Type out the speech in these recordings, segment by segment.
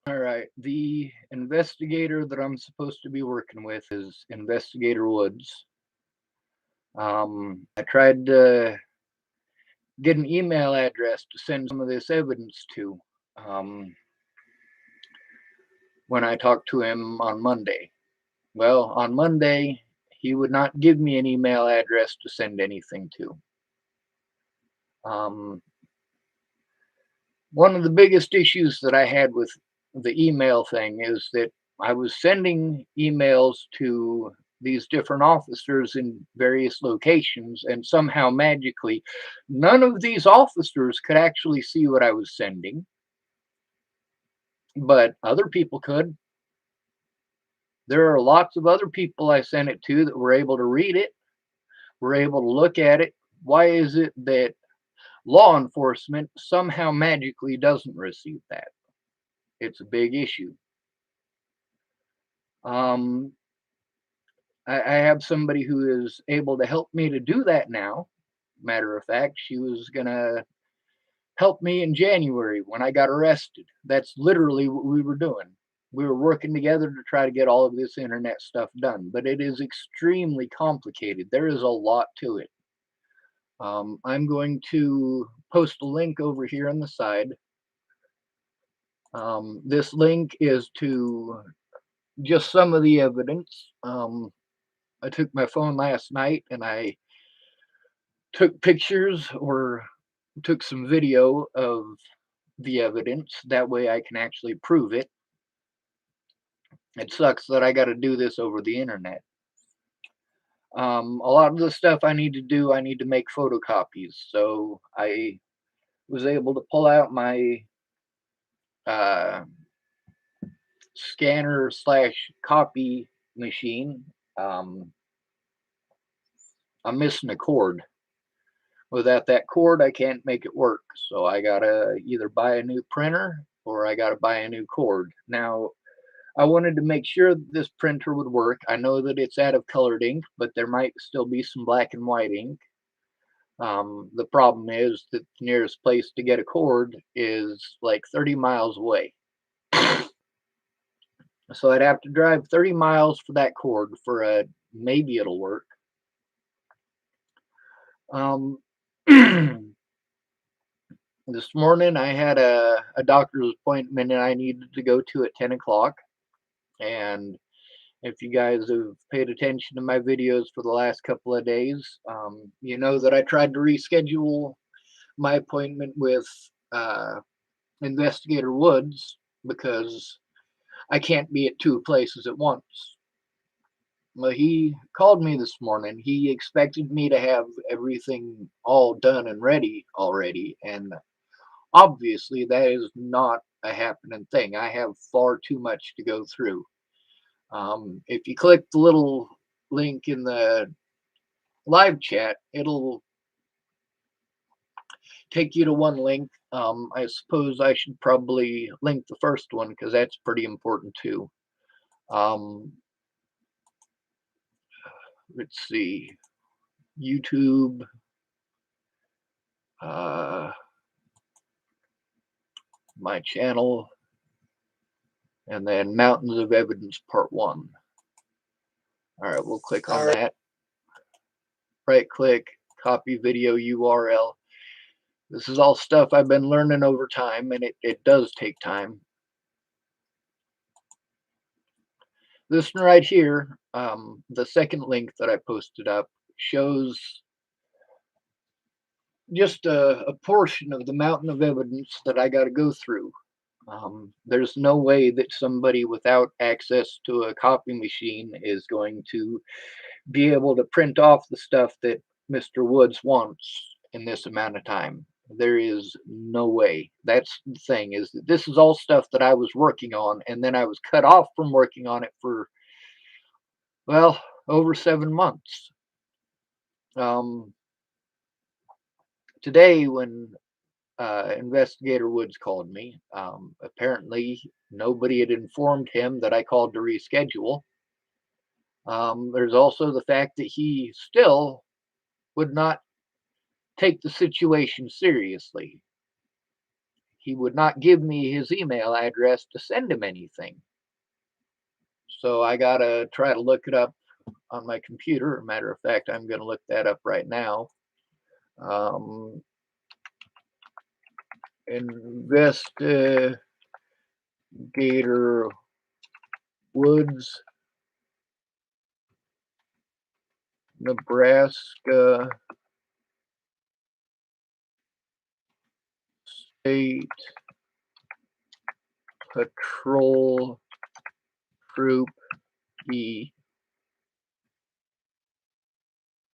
All right. The investigator that I'm supposed to be working with is Investigator Woods. I tried to get an email address to send some of this evidence to um, when I talked to him on Monday. Well, on Monday, he would not give me an email address to send anything to. Um, One of the biggest issues that I had with the email thing is that I was sending emails to these different officers in various locations, and somehow magically, none of these officers could actually see what I was sending, but other people could. There are lots of other people I sent it to that were able to read it, were able to look at it. Why is it that law enforcement somehow magically doesn't receive that? It's a big issue. Um, I have somebody who is able to help me to do that now. Matter of fact, she was gonna help me in January when I got arrested. That's literally what we were doing. We were working together to try to get all of this internet stuff done, but it is extremely complicated. There is a lot to it. I'm going to post a link over here on the side. This link is to just some of the evidence. I took my phone last night and I took pictures or took some video of the evidence. That way I can actually prove it. It sucks that I got to do this over the internet. A lot of the stuff I need to do, I need to make photocopies. So I was able to pull out my uh, scanner slash copy machine. Um, I'm missing a cord. Without that cord, I can't make it work. So I gotta either buy a new printer or I gotta buy a new cord. Now, I wanted to make sure that this printer would work. I know that it's out of colored ink, but there might still be some black and white ink. The problem is that the nearest place to get a cord is like 30 miles away. So I'd have to drive 30 miles for that cord for a maybe it'll work. Um, this morning I had a doctor's appointment and I needed to go to at 10 o'clock. And if you guys have paid attention to my videos for the last couple of days, you know that I tried to reschedule my appointment with uh, Investigator Woods because I can't be at two places at once. Well, he called me this morning. He expected me to have everything all done and ready already, and obviously that is not a happening thing. I have far too much to go through. If you click the little link in the live chat, it'll take you to one link. I suppose I should probably link the first one because that's pretty important too. Um, let's see, YouTube, uh, my channel, and then Mountains of Evidence Part 1. All right, we'll click on that. Right click, copy video URL. This is all stuff I've been learning over time, and it does take time. This one right here, the second link that I posted up, shows just a portion of the mountain of evidence that I got to go through. There's no way that somebody without access to a copy machine is going to be able to print off the stuff that Mr. Woods wants in this amount of time. There is no way. That's the thing, is that this is all stuff that I was working on, and then I was cut off from working on it for, well, over 7 months. Um, Today, when Investigator Woods called me, apparently nobody had informed him that I called to reschedule. There's also the fact that he still would not take the situation seriously. he would not give me his email address to send him anything. So I gotta try to look it up on my computer. Matter of fact, I'm gonna look that up right now. Um, Investigator Woods, Nebraska State Patrol Troop E.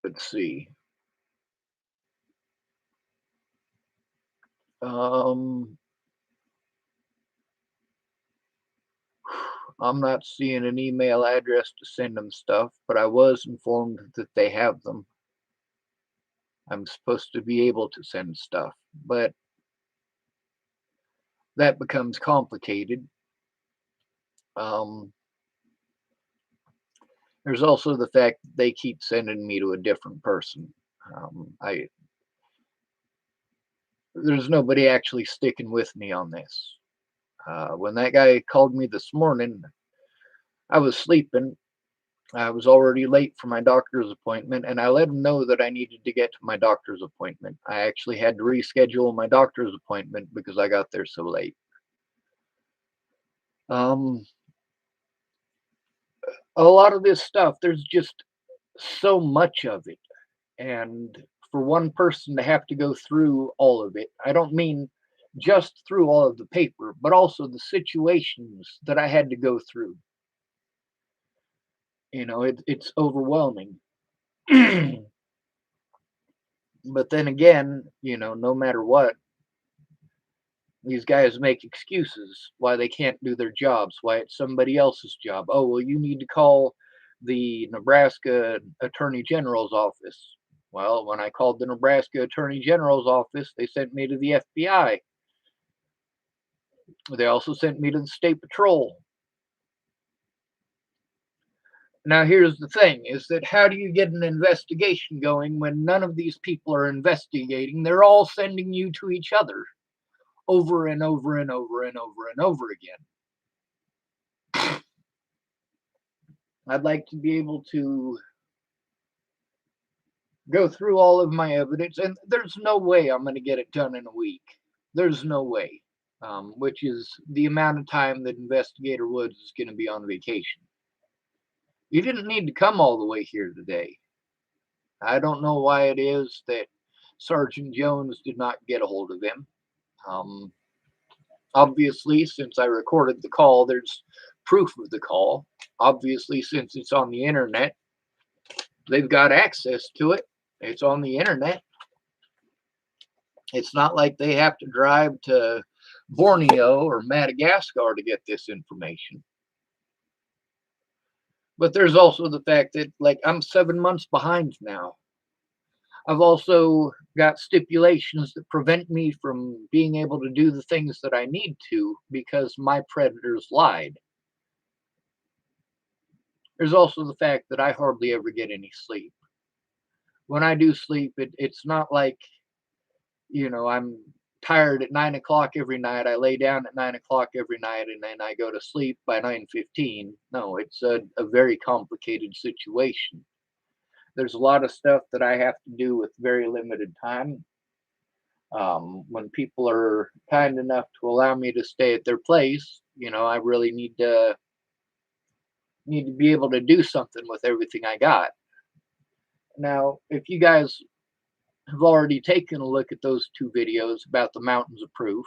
Let's see. Um, I'm not seeing an email address to send them stuff, but I was informed that they have them. I'm supposed to be able to send stuff, but that becomes complicated. Um, there's also the fact that they keep sending me to a different person. I There's nobody actually sticking with me on this. When that guy called me this morning, I was sleeping. I was already late for my doctor's appointment, and I let him know that I needed to get to my doctor's appointment. I actually had to reschedule my doctor's appointment because I got there so late. Um, a lot of this stuff, there's just so much of it. And for one person to have to go through all of it, I don't mean just through all of the paper, but also the situations that I had to go through. It's overwhelming. But then again, no matter what, these guys make excuses why they can't do their jobs, why it's somebody else's job. Oh, well, you need to call the Nebraska Attorney General's office. Well, when I called the Nebraska Attorney General's office, they sent me to the FBI. They also sent me to the State Patrol. Now, here's the thing is that how do you get an investigation going when none of these people are investigating? They're all sending you to each other over and over and over and over and over again. I'd like to be able to go through all of my evidence, and there's no way I'm going to get it done in a week. There's no way, which is the amount of time that Investigator Woods is going to be on vacation. You didn't need to come all the way here today. I don't know why it is that Sergeant Jones did not get a hold of him. Um, Obviously, since I recorded the call, there's proof of the call. Obviously, since it's on the internet, they've got access to it. It's on the internet. It's not like they have to drive to Borneo or Madagascar to get this information. But there's also the fact that, like, I'm 7 months behind now. I've also got stipulations that prevent me from being able to do the things that I need to because my predators lied. There's also the fact that I hardly ever get any sleep. When I do sleep, it's not like, I'm tired at 9 o'clock every night. I lay down at 9 o'clock every night and then I go to sleep by 9:15. No, it's a very complicated situation. There's a lot of stuff that I have to do with very limited time. When people are kind enough to allow me to stay at their place, I really need to be able to do something with everything I got. Now, if you guys have already taken a look at those two videos about the mountains of proof,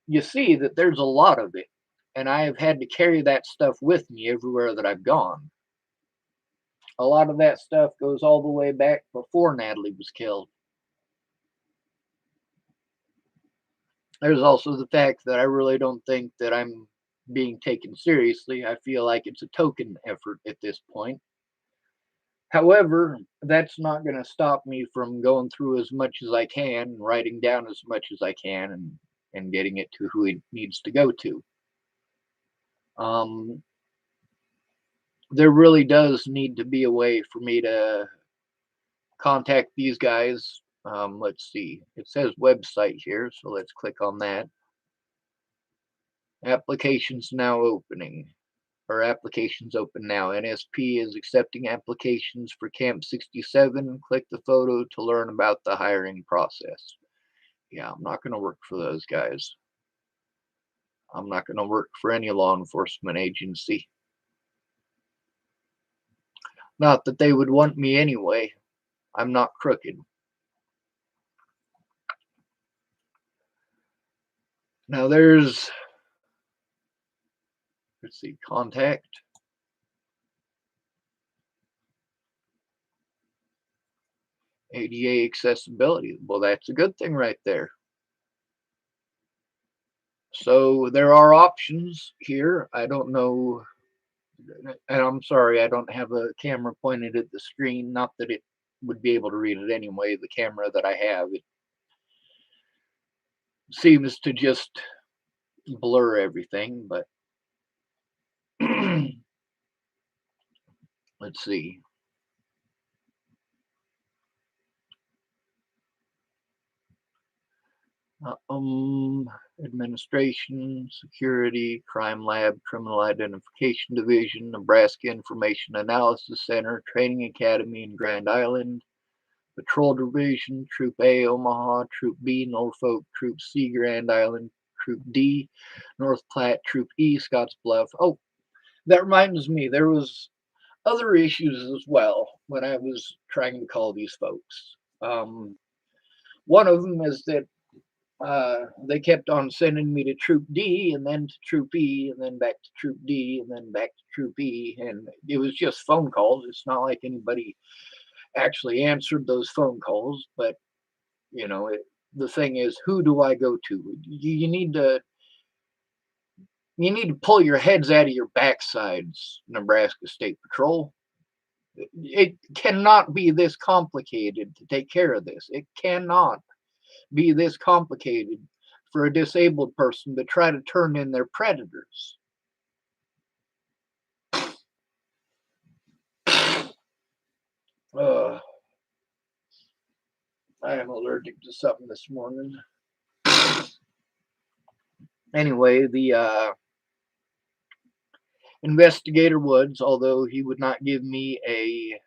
you see that there's a lot of it, and I have had to carry that stuff with me everywhere that I've gone. A lot of that stuff goes all the way back before Natalie was killed. There's also the fact that I really don't think that I'm being taken seriously. I feel like it's a token effort at this point. However, that's not going to stop me from going through as much as I can, writing down as much as I can, and getting it to who it needs to go to. Um, there really does need to be a way for me to contact these guys Let's see. It says website here, so let's click on that. Applications now opening. Or applications open now. NSP is accepting applications for Camp 67. Click the photo to learn about the hiring process. Yeah, I'm not going to work for those guys. I'm not going to work for any law enforcement agency. Not that they would want me anyway. I'm not crooked. Now let's see, contact. ADA accessibility. Well, that's a good thing right there. So there are options here. I don't know, and I'm sorry, I don't have a camera pointed at the screen. Not that it would be able to read it anyway. The camera that I have, it seems to just blur everything, but let's see. Uh, um, Administration, Security, Crime Lab, Criminal Identification Division, Nebraska Information Analysis Center, Training Academy in Grand Island, Patrol Division, Troop A, Omaha, Troop B, Norfolk, Troop C, Grand Island, Troop D, North Platte, Troop E, Scottsbluff. Oh, that reminds me, there was other issues as well when I was trying to call these folks. One of them is that they kept on sending me to Troop D and then to Troop E and then back to Troop D and then back to Troop E. And it was just phone calls. It's not like anybody actually answered those phone calls. But, the thing is, who do I go to? You need to pull your heads out of your backsides, Nebraska State Patrol. It cannot be this complicated to take care of this. It cannot be this complicated for a disabled person to try to turn in their predators. Uh, I am allergic to something this morning. Anyway, the investigator Woods, although he would not give me a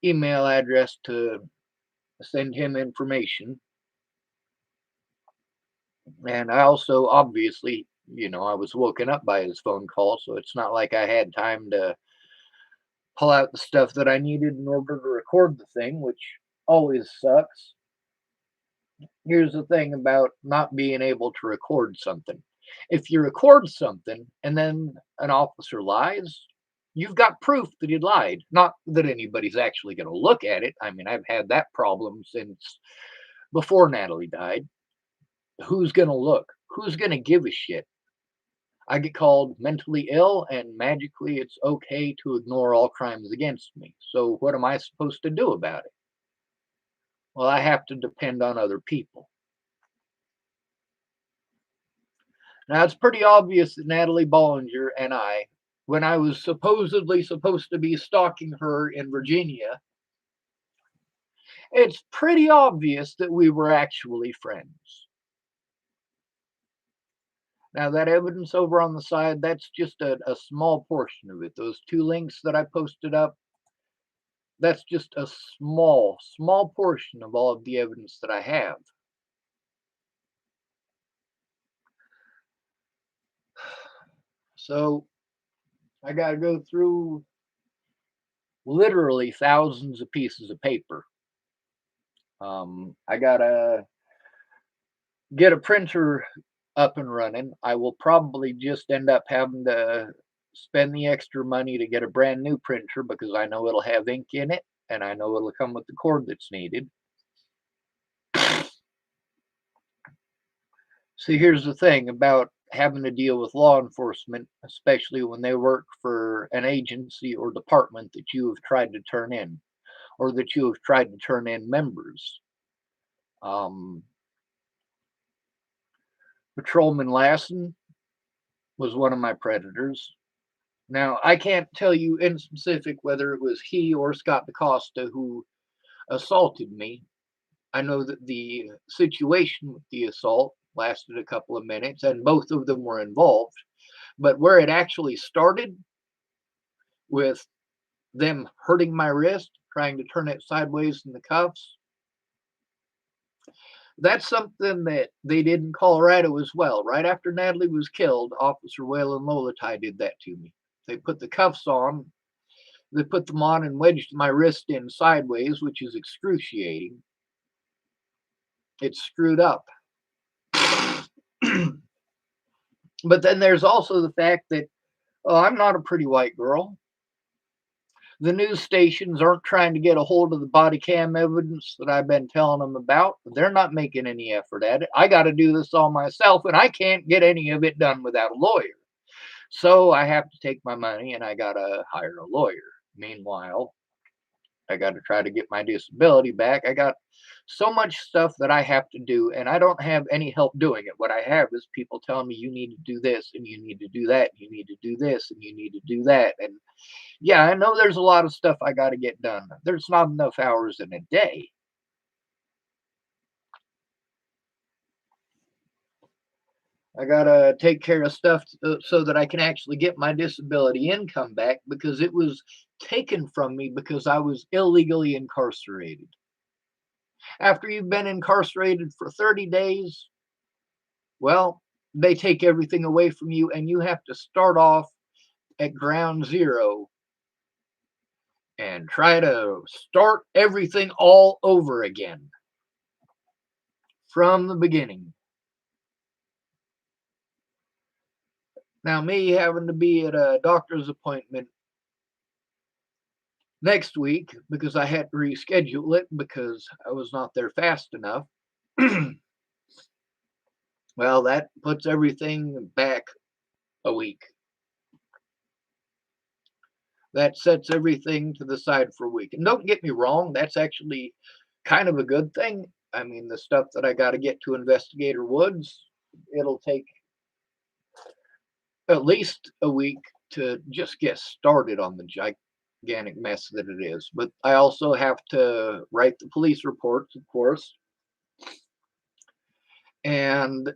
email address to send him information, and I also obviously, I was woken up by his phone call, so it's not like I had time to pull out the stuff that I needed in order to record the thing, which always sucks. Here's the thing about not being able to record something. If you record something and then an officer lies, you've got proof that he lied. Not that anybody's actually going to look at it. I mean, I've had that problem since before Natalie died. Who's going to look? Who's going to give a shit? I get called mentally ill, and magically it's okay to ignore all crimes against me. So, what am I supposed to do about it? Well, I have to depend on other people. Now, it's pretty obvious that Natalie Bollinger and I, when I was supposedly supposed to be stalking her in Virginia, it's pretty obvious that we were actually friends. Now, that evidence over on the side, that's just a small portion of it. Those two links that I posted up, that's just a small, small portion of all of the evidence that I have. So, I got to go through literally thousands of pieces of paper. I got to get a printer up and running. I will probably just end up having to spend the extra money to get a brand new printer because I know it'll have ink in it and I know it'll come with the cord that's needed. See, here's the thing about having to deal with law enforcement, especially when they work for an agency or department that you have tried to turn in or that you have tried to turn in members. Um, Patrolman Lassen was one of my predators. Now, I can't tell you in specific whether it was he or Scott DaCosta who assaulted me. I know that the situation with the assault lasted a couple of minutes and both of them were involved, but where it actually started with them hurting my wrist, trying to turn it sideways in the cuffs, that's something that they did in Colorado as well. Right after Natalie was killed, Officer Waylon Lolatai did that to me. They put the cuffs on, they put them on and wedged my wrist in sideways, which is excruciating. It's screwed up. But then there's also the fact that, oh, I'm not a pretty white girl. The news stations aren't trying to get a hold of the body cam evidence that I've been telling them about. They're not making any effort at it. I got to do this all myself, and I can't get any of it done without a lawyer. So I have to take my money and I got to hire a lawyer. Meanwhile, I got to try to get my disability back. I got so much stuff that I have to do, and I don't have any help doing it. What I have is people telling me, you need to do this, and you need to do that, and you need to do this, and you need to do that. And yeah, I know there's a lot of stuff I got to get done. There's not enough hours in a day. I got to take care of stuff so that I can actually get my disability income back because it was taken from me because I was illegally incarcerated. After you've been incarcerated for 30 days, well, they take everything away from you and you have to start off at ground zero and try to start everything all over again from the beginning. Now, me having to be at a doctor's appointment next week because I had to reschedule it because I was not there fast enough. Well, that puts everything back a week. That sets everything to the side for a week. And don't get me wrong, that's actually kind of a good thing. I mean, the stuff that I got to get to Investigator Woods, it'll take at least a week to just get started on the gigantic mess that it is. But I also have to write the police reports, of course. And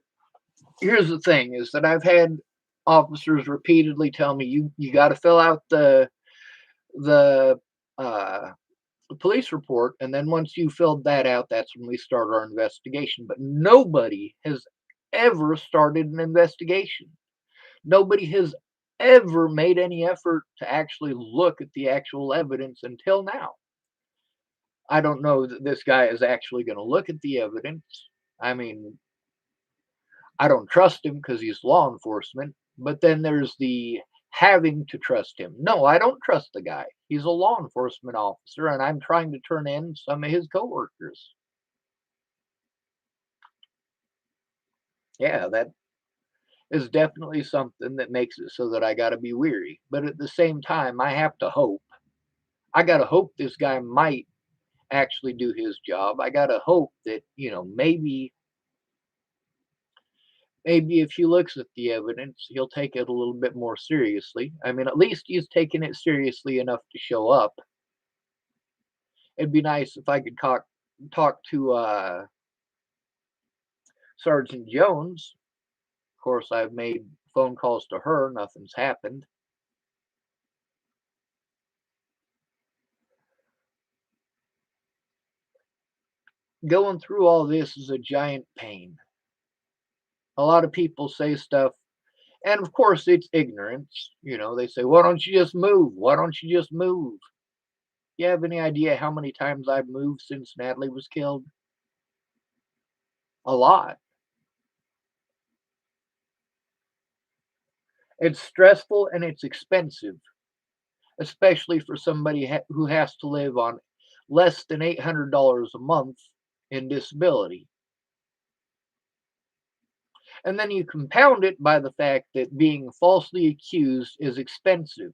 here's the thing is that I've had officers repeatedly tell me you got to fill out the uh, police report, and then once you filled that out, that's when we start our investigation. But nobody has ever started an investigation. Nobody has ever made any effort to actually look at the actual evidence until now. I don't know that this guy is actually going to look at the evidence. I mean, I don't trust him because he's law enforcement. But then there's the having to trust him. No, I don't trust the guy. He's a law enforcement officer, and I'm trying to turn in some of his coworkers. Yeah, that is definitely something that makes it so that I got to be weary. But at the same time, I have to hope. I got to hope this guy might actually do his job. I got to hope that, maybe if he looks at the evidence, he'll take it a little bit more seriously. I mean, at least he's taking it seriously enough to show up. It'd be nice if I could talk to Sergeant Jones. Of course, I've made phone calls to her. Nothing's happened. Going through all this is a giant pain. A lot of people say stuff, and of course, it's ignorance. They say, "Why don't you just move? Why don't you just move?" You have any idea how many times I've moved since Natalie was killed? A lot. It's stressful and it's expensive, especially for somebody who has to live on less than $800 a month in disability. And then you compound it by the fact that being falsely accused is expensive.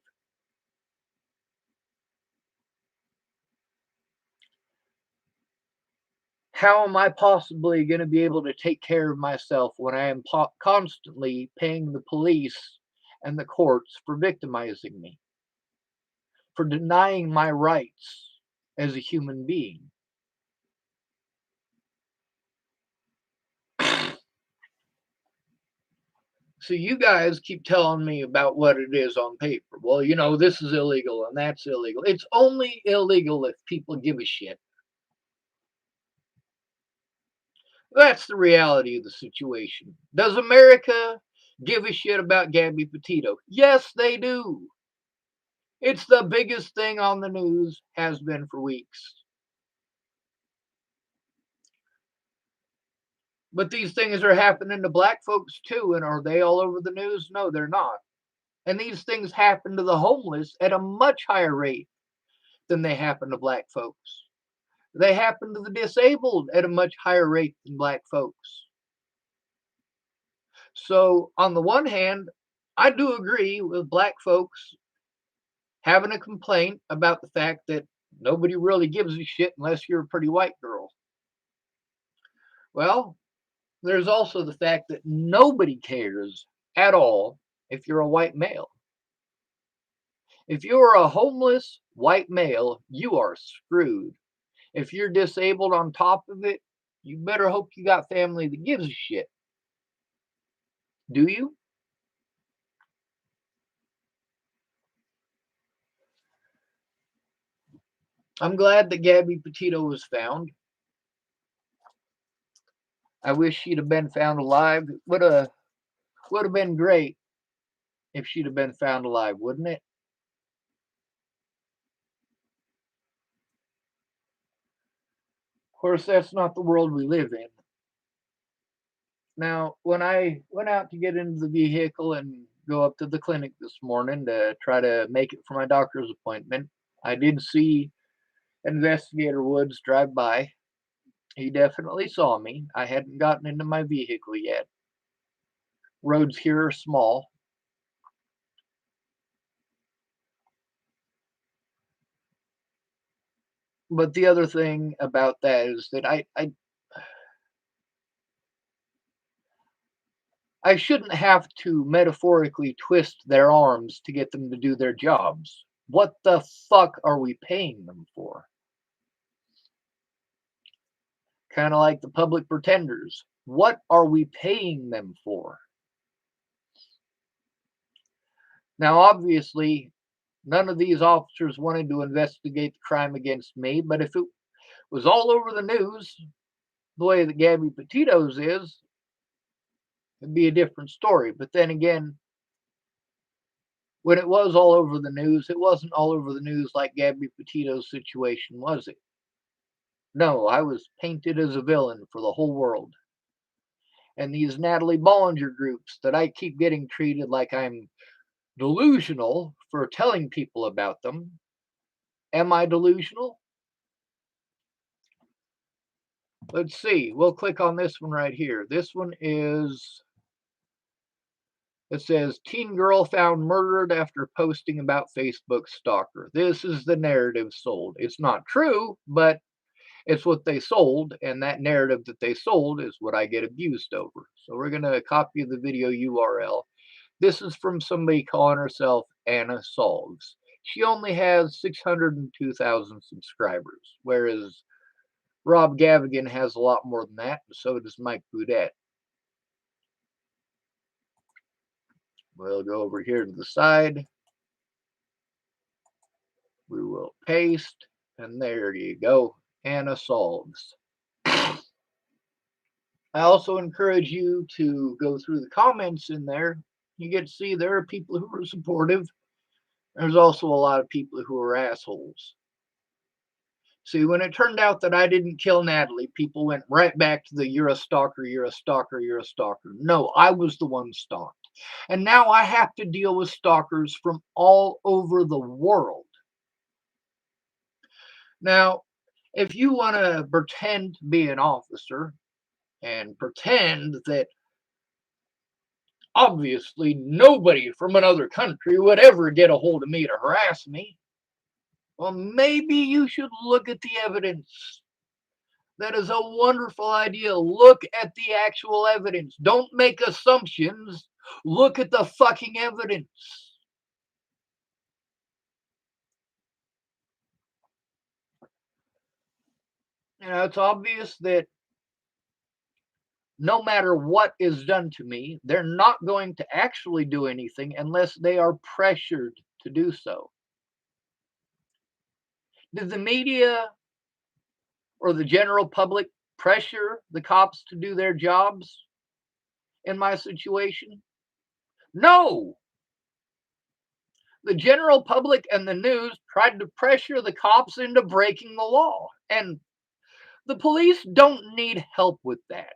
How am I possibly going to be able to take care of myself when I am constantly paying the police and the courts for victimizing me, for denying my rights as a human being? So you guys keep telling me about what it is on paper. Well, this is illegal and that's illegal. It's only illegal if people give a shit. That's the reality of the situation. Does America give a shit about Gabby Petito? Yes, they do. It's the biggest thing on the news, has been for weeks. But these things are happening to black folks too, and are they all over the news? No, they're not. And these things happen to the homeless at a much higher rate than they happen to black folks. They happen to the disabled at a much higher rate than black folks. So, on the one hand, I do agree with black folks having a complaint about the fact that nobody really gives a shit unless you're a pretty white girl. Well, there's also the fact that nobody cares at all if you're a white male. If you're a homeless white male, you are screwed. If you're disabled on top of it, you better hope you got family that gives a shit. Do you? I'm glad that Gabby Petito was found. I wish she'd have been found alive. It would have been great if she'd have been found alive, wouldn't it? Of course, that's not the world we live in. Now, when I went out to get into the vehicle and go up to the clinic this morning to try to make it for my doctor's appointment, I did see Investigator Woods drive by. He definitely saw me. I hadn't gotten into my vehicle yet. Roads here are small. But the other thing about that is that I shouldn't have to metaphorically twist their arms to get them to do their jobs. What the fuck are we paying them for? Kind of like the public pretenders. What are we paying them for? Now, obviously, none of these officers wanted to investigate the crime against me, but if it was all over the news, the way that Gabby Petito's is, it'd be a different story. But then again, when it was all over the news, it wasn't all over the news like Gabby Petito's situation, was it? No, I was painted as a villain for the whole world. And these Natalie Bollinger groups that I keep getting treated like I'm delusional for telling people about them. Am I delusional? Let's see. We'll click on this one right here. This one is, it says, teen girl found murdered after posting about Facebook stalker. This is the narrative sold. It's not true, but it's what they sold, and that narrative that they sold is what I get abused over. So we're going to copy the video URL. This is from somebody calling herself Anna Solves. She only has 602,000 subscribers, whereas Rob Gavigan has a lot more than that, and so does Mike Boudet. We'll go over here to the side. We will paste, and there you go. Anna Solves. I also encourage you to go through the comments in there. You get to see there are people who are supportive. There's also a lot of people who are assholes. See, when it turned out that I didn't kill Natalie, people went right back to the you're a stalker, you're a stalker, you're a stalker. No, I was the one stalked. And now I have to deal with stalkers from all over the world. Now, if you want to pretend to be an officer and pretend that obviously nobody from another country would ever get a hold of me to harass me, well, maybe you should look at the evidence. That is a wonderful idea. Look at the actual evidence. Don't make assumptions. Look at the fucking evidence. It's obvious that no matter what is done to me, they're not going to actually do anything unless they are pressured to do so. Did the media or the general public pressure the cops to do their jobs in my situation? No. The general public and the news tried to pressure the cops into breaking the law. And the police don't need help with that.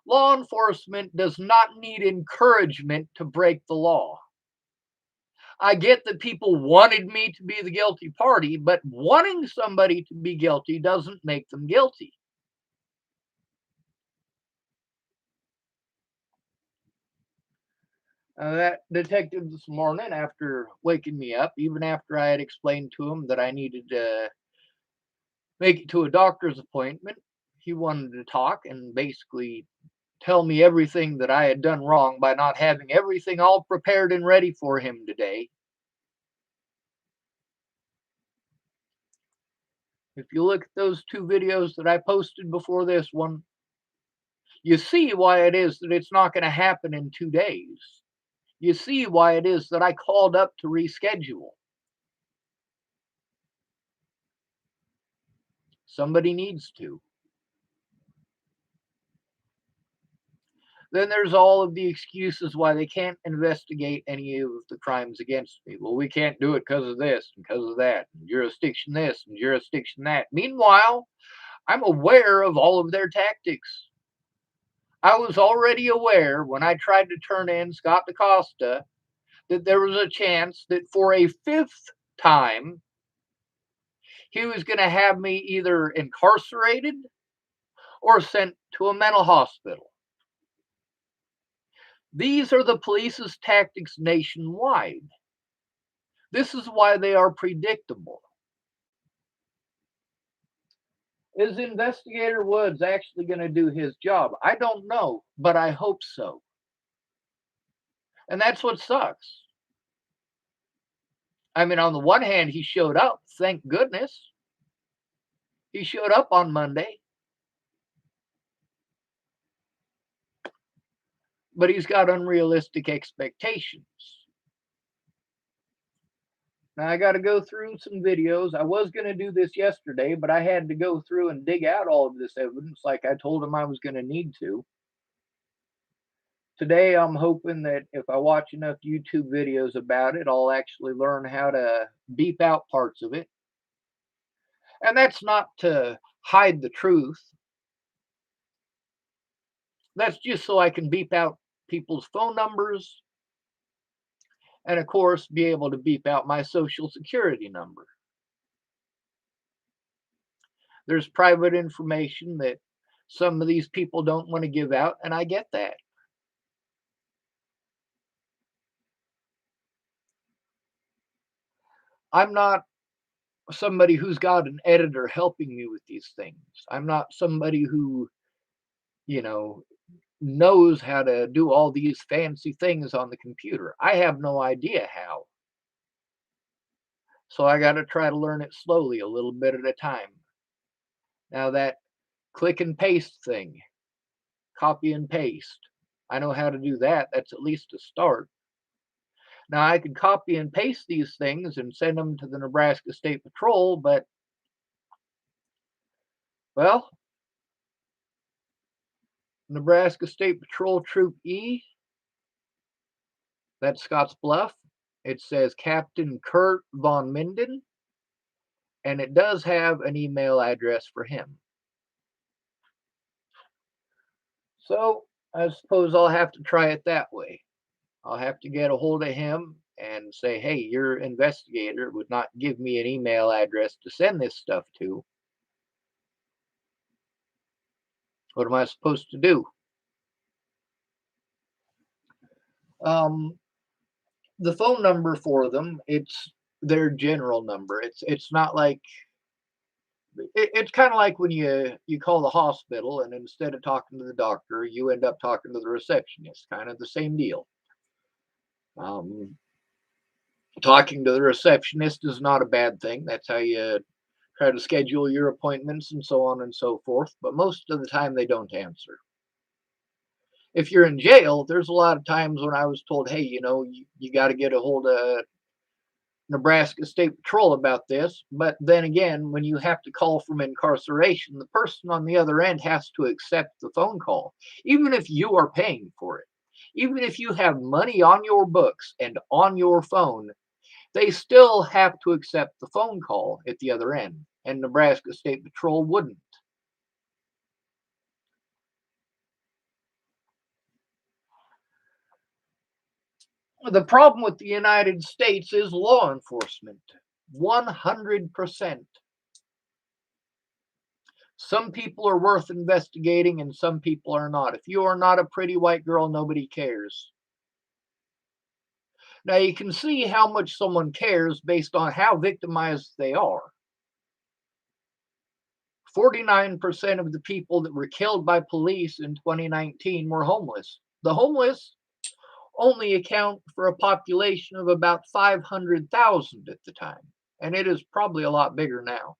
Law enforcement does not need encouragement to break the law. I get that people wanted me to be the guilty party, but wanting somebody to be guilty doesn't make them guilty. That detective this morning, after waking me up, even after I had explained to him that I needed to make it to a doctor's appointment, he wanted to talk and basically tell me everything that I had done wrong by not having everything all prepared and ready for him today. If you look at those two videos that I posted before this one, you see why it is that it's not going to happen in 2 days. You see why it is that I called up to reschedule. Somebody needs to. Then there's all of the excuses why they can't investigate any of the crimes against me. Well, we can't do it because of this and because of that, and jurisdiction this and jurisdiction that. Meanwhile, I'm aware of all of their tactics. I was already aware when I tried to turn in Scott DaCosta that there was a chance that for a fifth time, he was going to have me either incarcerated or sent to a mental hospital. These are the police's tactics nationwide. This is why they are predictable. Is Investigator Woods actually going to do his job? I don't know, but I hope so. And that's what sucks. I mean, on the one hand, he showed up, thank goodness. He showed up on Monday, but he's got unrealistic expectations. Now, I got to go through some videos. I was going to do this yesterday, but I had to go through and dig out all of this evidence like I told him I was going to need to. Today, I'm hoping that if I watch enough YouTube videos about it, I'll actually learn how to beep out parts of it. And that's not to hide the truth. That's just so I can beep out people's phone numbers and, of course, be able to beep out my social security number. There's private information that some of these people don't want to give out, and I get that. I'm not somebody who's got an editor helping me with these things. I'm not somebody who, you know, knows how to do all these fancy things on the computer. I have no idea how. So I got to try to learn it slowly, a little bit at a time. Now, that click and paste thing, copy and paste, I know how to do that. That's at least a start. Now, I could copy and paste these things and send them to the Nebraska State Patrol, but, well, Nebraska State Patrol Troop E, that's Scotts Bluff. It says Captain Kurt Von Minden, and it does have an email address for him. So I suppose I'll have to try it that way. I'll have to get a hold of him and say, hey, your investigator would not give me an email address to send this stuff to. What am I supposed to do? Um, the phone number for them, it's their general number. It's not like it's kind of like when you call the hospital and instead of talking to the doctor, you end up talking to the receptionist. Kind of the same deal. Um, Talking to the receptionist is not a bad thing. That's how you try to schedule your appointments and so on and so forth, but most of the time they don't answer. If you're in jail, there's a lot of times when I was told, hey, you got to get a hold of Nebraska State Patrol about this. But then again, when you have to call from incarceration, the person on the other end has to accept the phone call, even if you are paying for it. Even if you have money on your books and on your phone, they still have to accept the phone call at the other end, and Nebraska State Patrol wouldn't. The problem with the United States is law enforcement. 100%. Some people are worth investigating and some people are not. If you are not a pretty white girl, nobody cares. Now you can see how much someone cares based on how victimized they are. 49% of the people that were killed by police in 2019 were homeless. The homeless only account for a population of about 500,000 at the time, and it is probably a lot bigger now.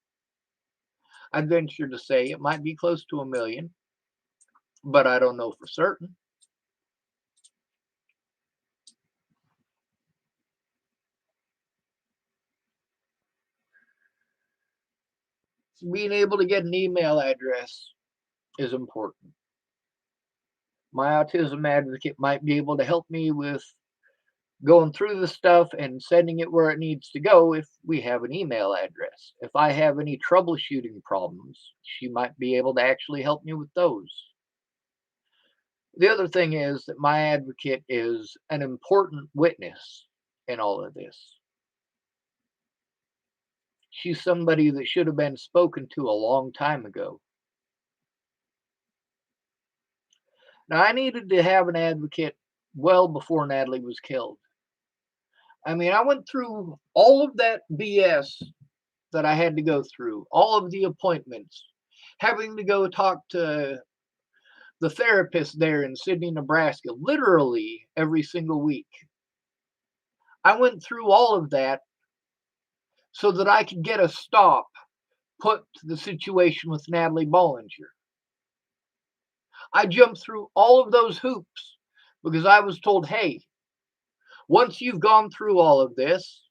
I'd venture to say it might be close to a million, but I don't know for certain. Being able to get an email address is important. My autism advocate might be able to help me with going through the stuff and sending it where it needs to go if we have an email address. If I have any troubleshooting problems, she might be able to actually help me with those. The other thing is that my advocate is an important witness in all of this. She's somebody that should have been spoken to a long time ago. Now, I needed to have an advocate well before Natalie was killed. I mean, I went through all of that BS that I had to go through, all of the appointments, having to go talk to the therapist there in Sydney, Nebraska, literally every single week. I went through all of that so that I could get a stop put to the situation with Natalie Bollinger. I jumped through all of those hoops because I was told, hey, once you've gone through all of this,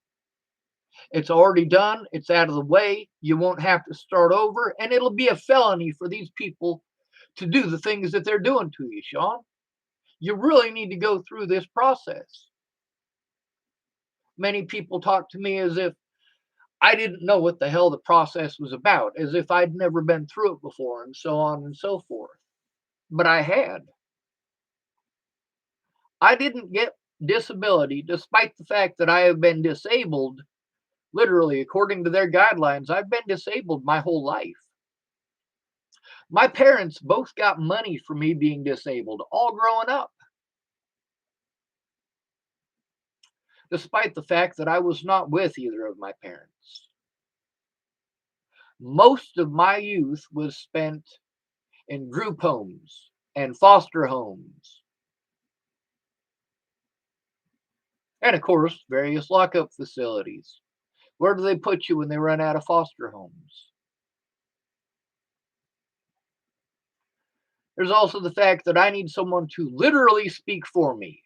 it's already done, it's out of the way, you won't have to start over, and it'll be a felony for these people to do the things that they're doing to you, Sean. You really need to go through this process. Many people talk to me as if I didn't know what the hell the process was about, as if I'd never been through it before, and so on and so forth. But I had. I didn't get disability despite the fact that I have been disabled. Literally, according to their guidelines, I've been disabled my whole life. My parents both got money for me being disabled, all growing up, despite the fact that I was not with either of my parents. Most of my youth was spent in group homes and foster homes, and of course, various lockup facilities. Where do they put you when they run out of foster homes? There's also the fact that I need someone to literally speak for me.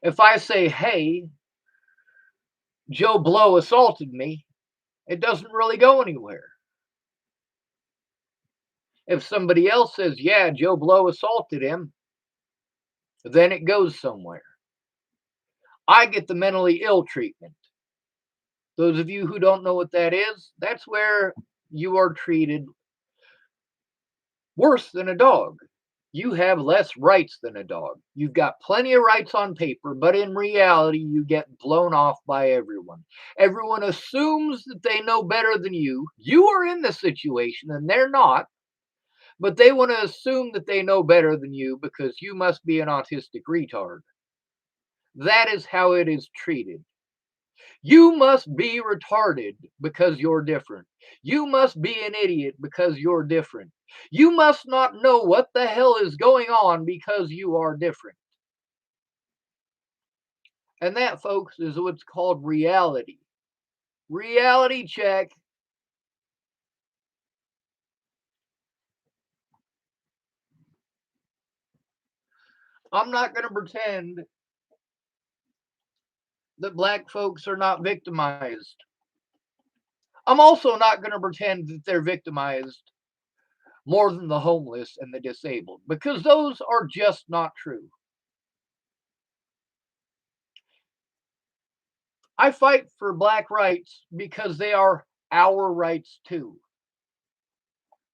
If I say, hey, Joe Blow assaulted me, it doesn't really go anywhere. If somebody else says, yeah, Joe Blow assaulted him, then it goes somewhere. I get the mentally ill treatment. Those of you who don't know what that is, that's where you are treated worse than a dog. You have less rights than a dog. You've got plenty of rights on paper, but in reality, you get blown off by everyone. Everyone assumes that they know better than you. You are in the situation and they're not, but they want to assume that they know better than you because you must be an autistic retard. That is how it is treated. You must be retarded because you're different. You must be an idiot because you're different. You must not know what the hell is going on because you are different. And that, folks, is what's called reality. Reality check. I'm not going to pretend that black folks are not victimized. I'm also not going to pretend that they're victimized more than the homeless and the disabled, because those are just not true. I fight for black rights because they are our rights too.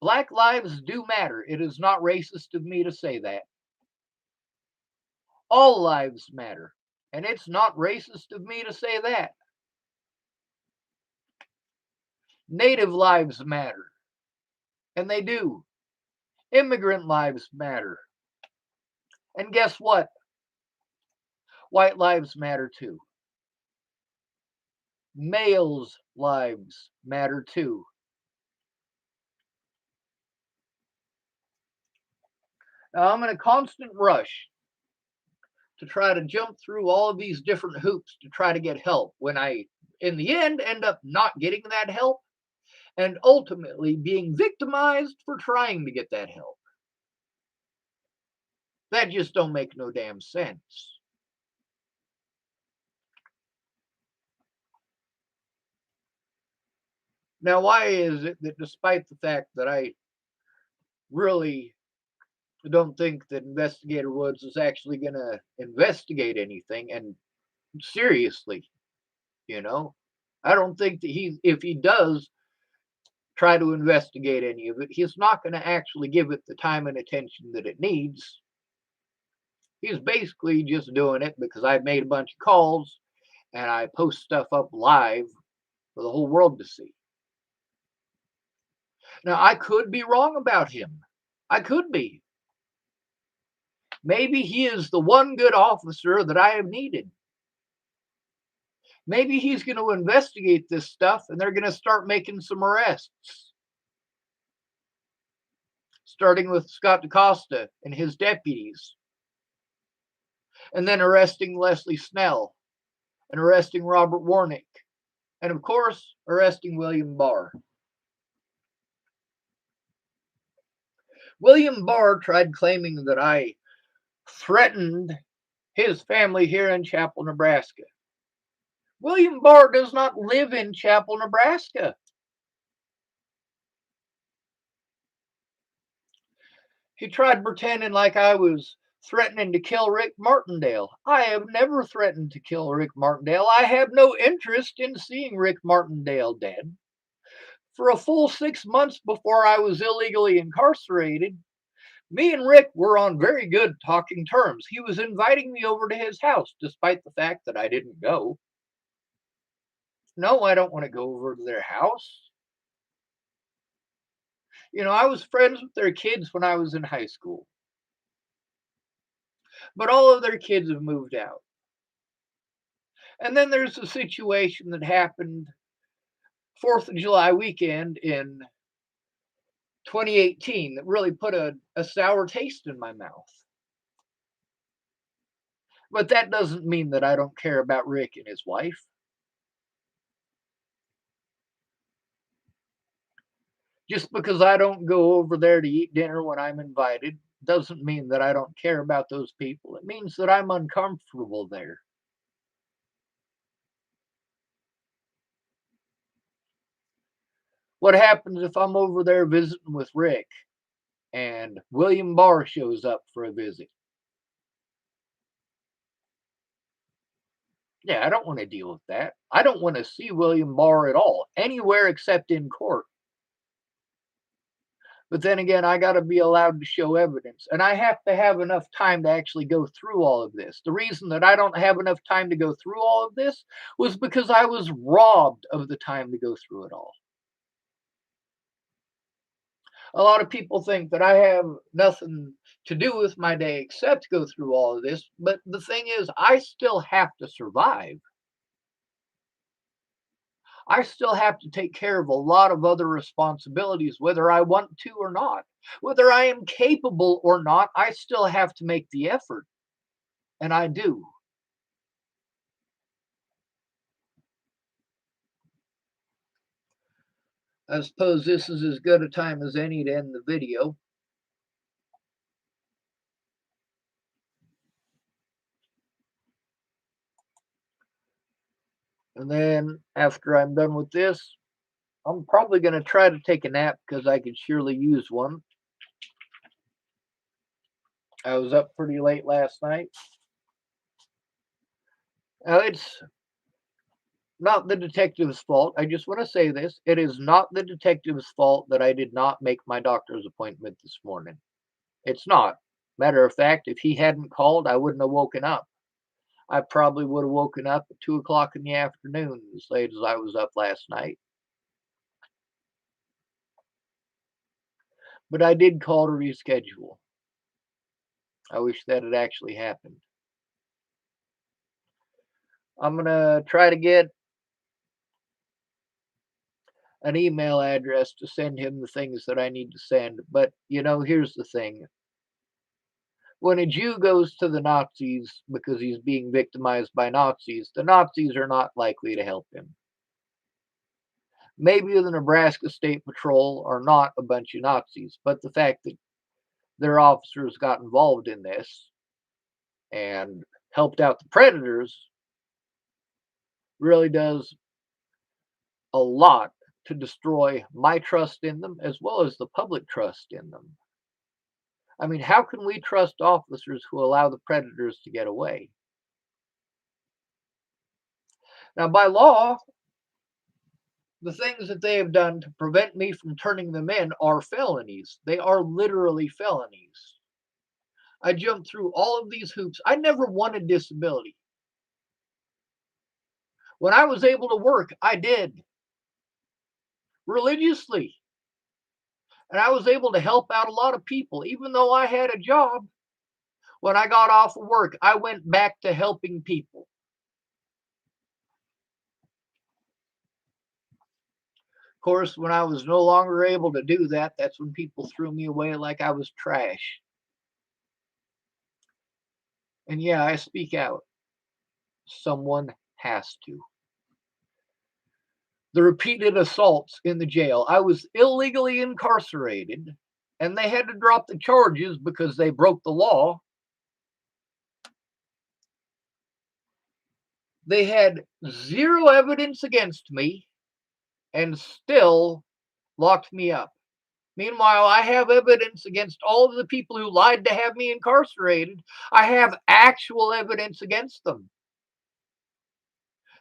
Black lives do matter. It is not racist of me to say that. All lives matter. And it's not racist of me to say that. Native lives matter. And they do. Immigrant lives matter. And guess what? White lives matter too. Males' lives matter too. Now, I'm in a constant rush to try to jump through all of these different hoops to try to get help when I, in the end, end up not getting that help and ultimately being victimized for trying to get that help. That just don't make no damn sense. Now, why is it that despite the fact that I really don't think that Investigator Woods is actually going to investigate anything, and seriously, you know, I don't think that if he does try to investigate any of it, he's not going to actually give it the time and attention that it needs. He's basically just doing it because I've made a bunch of calls and I post stuff up live for the whole world to see. Now, I could be wrong about him. I could be. Maybe he is the one good officer that I have needed. Maybe he's going to investigate this stuff and they're going to start making some arrests. Starting with Scott DaCosta and his deputies. And then arresting Leslie Snell. And arresting Robert Warnick. And of course, arresting William Barr. William Barr tried claiming that I threatened his family here in Chapel, Nebraska. William Barr does not live in Chapel, Nebraska. He tried pretending like I was threatening to kill Rick Martindale. I have never threatened to kill Rick Martindale. I have no interest in seeing Rick Martindale dead. For a full 6 months before I was illegally incarcerated, me and Rick were on very good talking terms. He was inviting me over to his house, despite the fact that I didn't go. No, I don't want to go over to their house. You know, I was friends with their kids when I was in high school. But all of their kids have moved out. And then there's a situation that happened 4th of July weekend in 2018 that really put a sour taste in my mouth. But that doesn't mean that I don't care about Rick and his wife. Just because I don't go over there to eat dinner when I'm invited doesn't mean that I don't care about those people. It means that I'm uncomfortable there. What happens if I'm over there visiting with Rick and William Barr shows up for a visit? Yeah, I don't want to deal with that. I don't want to see William Barr at all, anywhere except in court. But then again, I got to be allowed to show evidence, and I have to have enough time to actually go through all of this. The reason that I don't have enough time to go through all of this was because I was robbed of the time to go through it all. A lot of people think that I have nothing to do with my day except go through all of this, but the thing is, I still have to survive. I still have to take care of a lot of other responsibilities, whether I want to or not. Whether I am capable or not, I still have to make the effort. And I do. I suppose this is as good a time as any to end the video. And then after I'm done with this, I'm probably going to try to take a nap because I could surely use one. I was up pretty late last night. Now, it's not the detective's fault. I just want to say this. It is not the detective's fault that I did not make my doctor's appointment this morning. It's not. Matter of fact, if he hadn't called, I wouldn't have woken up. I probably would have woken up at 2 o'clock in the afternoon, as late as I was up last night. But I did call to reschedule. I wish that had actually happened. I'm going to try to get an email address to send him the things that I need to send. But, here's the thing. When a Jew goes to the Nazis because he's being victimized by Nazis, the Nazis are not likely to help him. Maybe the Nebraska State Patrol are not a bunch of Nazis, but the fact that their officers got involved in this and helped out the predators really does a lot to destroy my trust in them as well as the public trust in them. I mean, how can we trust officers who allow the predators to get away? Now, by law, the things that they have done to prevent me from turning them in are felonies. They are literally felonies. I jumped through all of these hoops. I never wanted disability. When I was able to work, I did religiously. And I was able to help out a lot of people. Even though I had a job, when I got off of work, I went back to helping people. Of course, when I was no longer able to do that, that's when people threw me away like I was trash. And yeah, I speak out. Someone has to. The repeated assaults in the jail. I was illegally incarcerated, and they had to drop the charges because they broke the law. They had zero evidence against me and still locked me up. Meanwhile, I have evidence against all of the people who lied to have me incarcerated. I have actual evidence against them.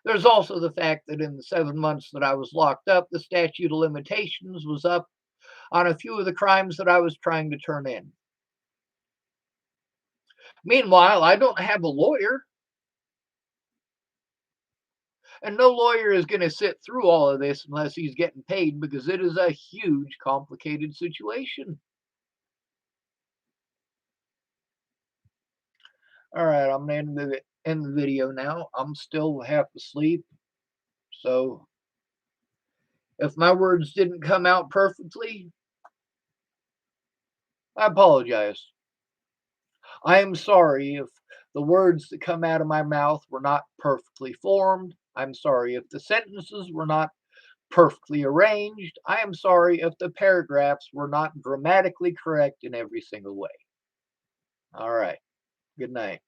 There's also the fact that in the 7 months that I was locked up, the statute of limitations was up on a few of the crimes that I was trying to turn in. Meanwhile, I don't have a lawyer. And no lawyer is going to sit through all of this unless he's getting paid because it is a huge, complicated situation. All right, I'm going to end the video now. I'm still half asleep. So if my words didn't come out perfectly, I apologize. I am sorry if the words that come out of my mouth were not perfectly formed. I'm sorry if the sentences were not perfectly arranged. I am sorry if the paragraphs were not grammatically correct in every single way. All right. Good night.